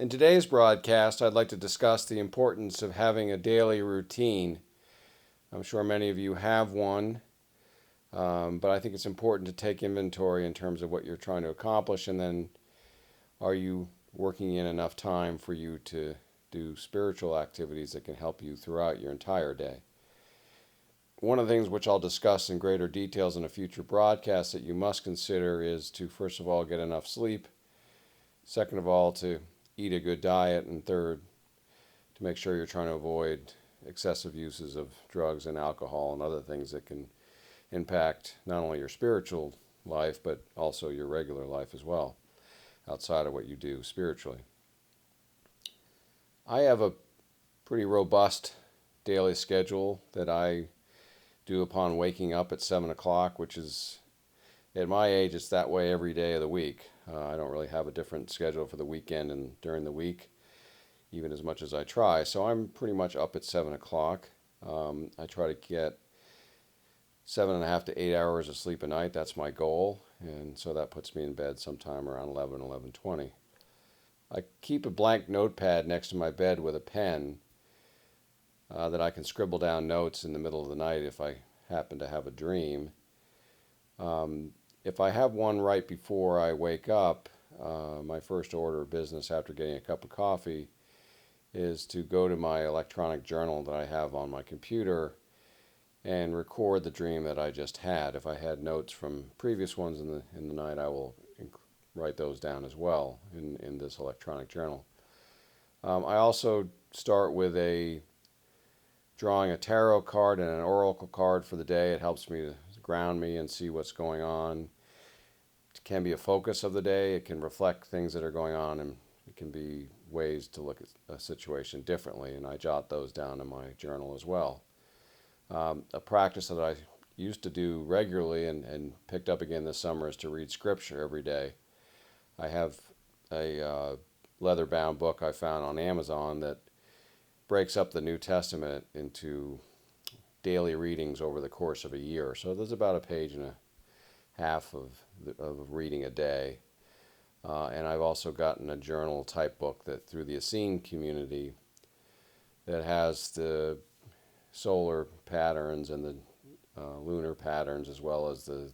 In today's broadcast, I'd like to discuss the importance of having a daily routine. I'm sure many of you have one, but I think it's important to take inventory in terms of what you're trying to accomplish, and then are you working in enough time for you to do spiritual activities that can help you throughout your entire day. One of the things which I'll discuss in greater details in a future broadcast that you must consider is to, first of all, get enough sleep. Second of all, to eat a good diet. And third, to make sure you're trying to avoid excessive uses of drugs and alcohol and other things that can impact not only your spiritual life, but also your regular life as well, outside of what you do spiritually. I have a pretty robust daily schedule that I do upon waking up at 7 o'clock, which is, at my age, it's that way every day of the week. I don't really have a different schedule for the weekend and during the week, even as much as I try. So I'm pretty much up at 7 o'clock. I try to get 7.5 to 8 hours of sleep a night. That's my goal. And so that puts me in bed sometime around 11:20. I keep a blank notepad next to my bed with a pen that I can scribble down notes in the middle of the night if I happen to have a dream. If I have one right before I wake up, my first order of business after getting a cup of coffee is to go to my electronic journal that I have on my computer and record the dream that I just had. If I had notes from previous ones in the night, I will write those down as well in this electronic journal. I also start with drawing a tarot card and an oracle card for the day. It helps me to ground me and see what's going on. It can be a focus of the day. It can reflect things that are going on, and it can be ways to look at a situation differently, and I jot those down in my journal as well. A practice that I used to do regularly and picked up again this summer is to read scripture every day. I have a leather-bound book I found on Amazon that breaks up the New Testament into daily readings over the course of a year. So there's about a page and a half of reading a day. And I've also gotten a journal type book that through the Essene community that has the solar patterns and the lunar patterns, as well as the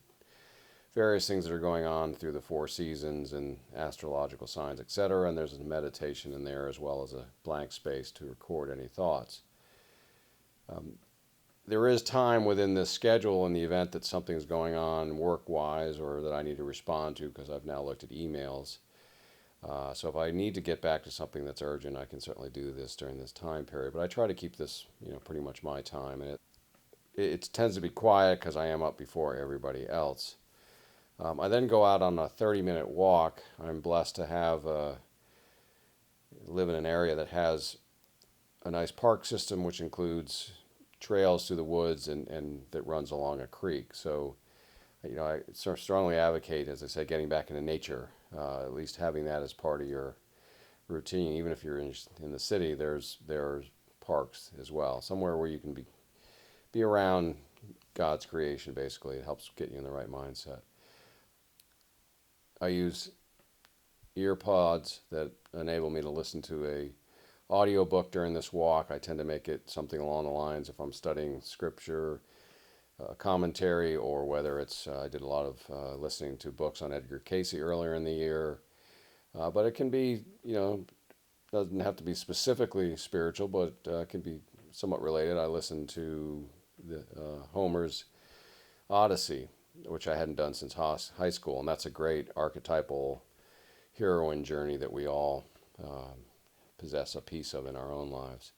various things that are going on through the 4 seasons and astrological signs, etc. And there's a meditation in there as well as a blank space to record any thoughts. There is time within this schedule in the event that something's going on work-wise or that I need to respond to, because I've now looked at emails. So if I need to get back to something that's urgent, I can certainly do this during this time period. But I try to keep this, pretty much my time, and it tends to be quiet because I am up before everybody else. I then go out on a 30-minute walk. I'm blessed to live in an area that has a nice park system, which includes trails through the woods and that runs along a creek. So, I strongly advocate, as I said, getting back into nature, at least having that as part of your routine. Even if you're in the city, there's parks as well, somewhere where you can be around God's creation. Basically, it helps get you in the right mindset. I use earpods that enable me to listen to a audiobook during this walk. I tend to make it something along the lines, if I'm studying scripture, commentary, or whether it's, I did a lot of listening to books on Edgar Cayce earlier in the year. But it can be, doesn't have to be specifically spiritual, but it can be somewhat related. I listened to Homer's Odyssey, which I hadn't done since high school, and that's a great archetypal heroine journey that we all possess a piece of in our own lives.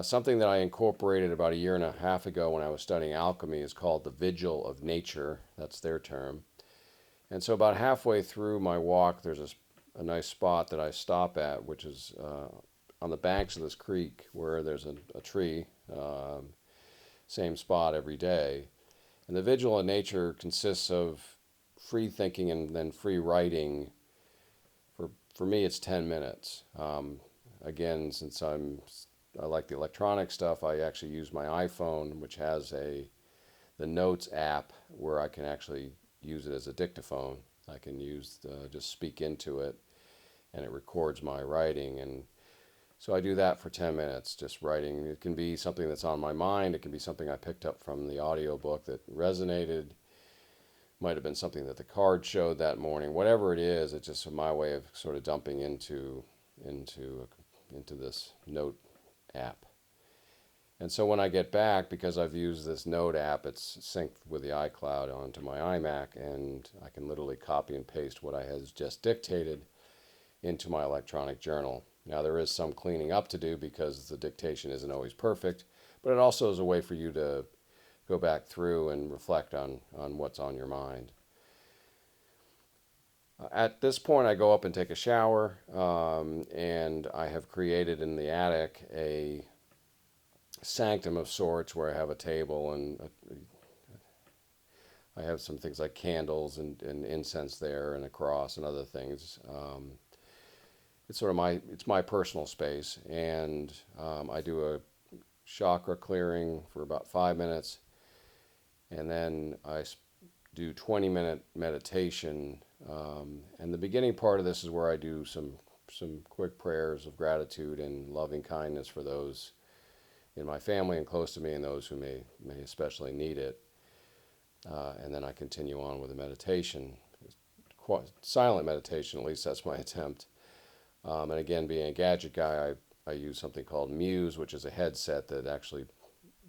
Something that I incorporated about a year and a half ago when I was studying alchemy is called the Vigil of Nature. That's their term. And so about halfway through my walk, there's a nice spot that I stop at, which is on the banks of this creek where there's a tree, same spot every day. And the Vigil of Nature consists of free thinking and then free writing. For me, it's 10 minutes. Again, since I like the electronic stuff, I actually use my iPhone, which has the Notes app where I can actually use it as a dictaphone. I can just speak into it and it records my writing. And so I do that for 10 minutes, just writing. It can be something that's on my mind. It can be something I picked up from the audiobook that resonated. Might have been something that the card showed that morning. Whatever it is, it's just my way of sort of dumping into this note app. And so when I get back, because I've used this note app, it's synced with the iCloud onto my iMac, and I can literally copy and paste what I has just dictated into my electronic journal. Now there is some cleaning up to do because the dictation isn't always perfect, but it also is a way for you to go back through and reflect on what's on your mind. At this point, I go up and take a shower, and I have created in the attic a sanctum of sorts where I have a table and I have some things like candles and incense there and a cross and other things. It's sort of my personal space, and I do a chakra clearing for about 5 minutes, and then I do 20-minute meditation. And the beginning part of this is where I do some quick prayers of gratitude and loving kindness for those in my family and close to me and those who may especially need it. And then I continue on with the meditation, silent meditation, at least that's my attempt. And again, being a gadget guy, I use something called Muse, which is a headset that actually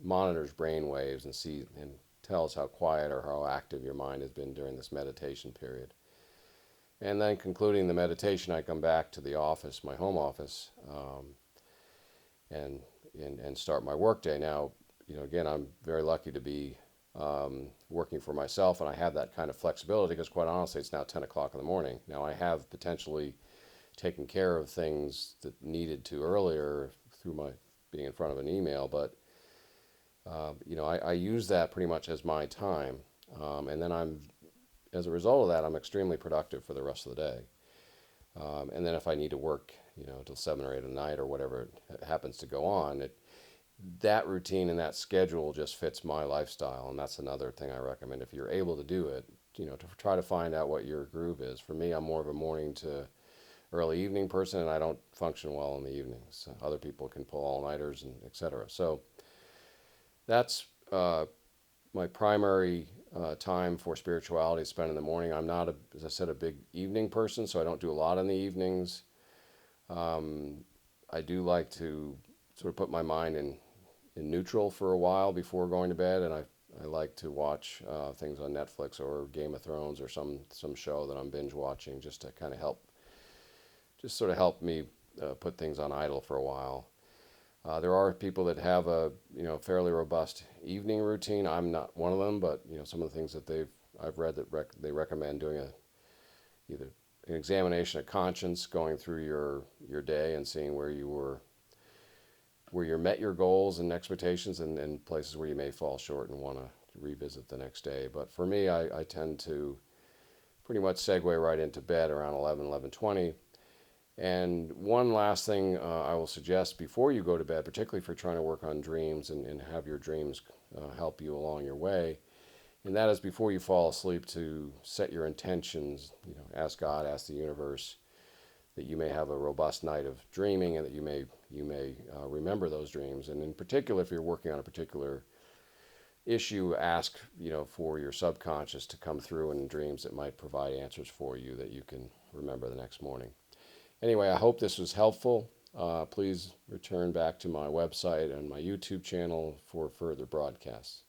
monitors brain waves and tells how quiet or how active your mind has been during this meditation period. And then concluding the meditation, I come back to the office, my home office, and start my workday. Now, again, I'm very lucky to be working for myself, and I have that kind of flexibility because, quite honestly, it's now 10 o'clock in the morning. Now, I have potentially taken care of things that needed to earlier through my being in front of an email, but I use that pretty much as my time, and then as a result of that, I'm extremely productive for the rest of the day. And then if I need to work, till 7 or 8 at night or whatever it happens to go on, that routine and that schedule just fits my lifestyle. And that's another thing I recommend if you're able to do it, to try to find out what your groove is. For me, I'm more of a morning to early evening person, and I don't function well in the evenings. Other people can pull all-nighters and etc. So that's my primary time for spirituality is spent in the morning. I'm not, as I said, a big evening person, so I don't do a lot in the evenings. I do like to sort of put my mind in neutral for a while before going to bed, and I like to watch things on Netflix or Game of Thrones or some show that I'm binge watching just to kind of help me put things on idle for a while. There are people that have a fairly robust evening routine. I'm not one of them, but some of the things that I've read that they recommend doing either an examination of conscience, going through your day and seeing where you met your goals and expectations, and places where you may fall short and want to revisit the next day. But for me, I tend to pretty much segue right into bed around 11:20. And one last thing I will suggest before you go to bed, particularly if you're trying to work on dreams and have your dreams help you along your way, and that is before you fall asleep to set your intentions, ask God, ask the universe that you may have a robust night of dreaming and that you may remember those dreams. And in particular, if you're working on a particular issue, ask for your subconscious to come through in dreams that might provide answers for you that you can remember the next morning. Anyway, I hope this was helpful. Please return back to my website and my YouTube channel for further broadcasts.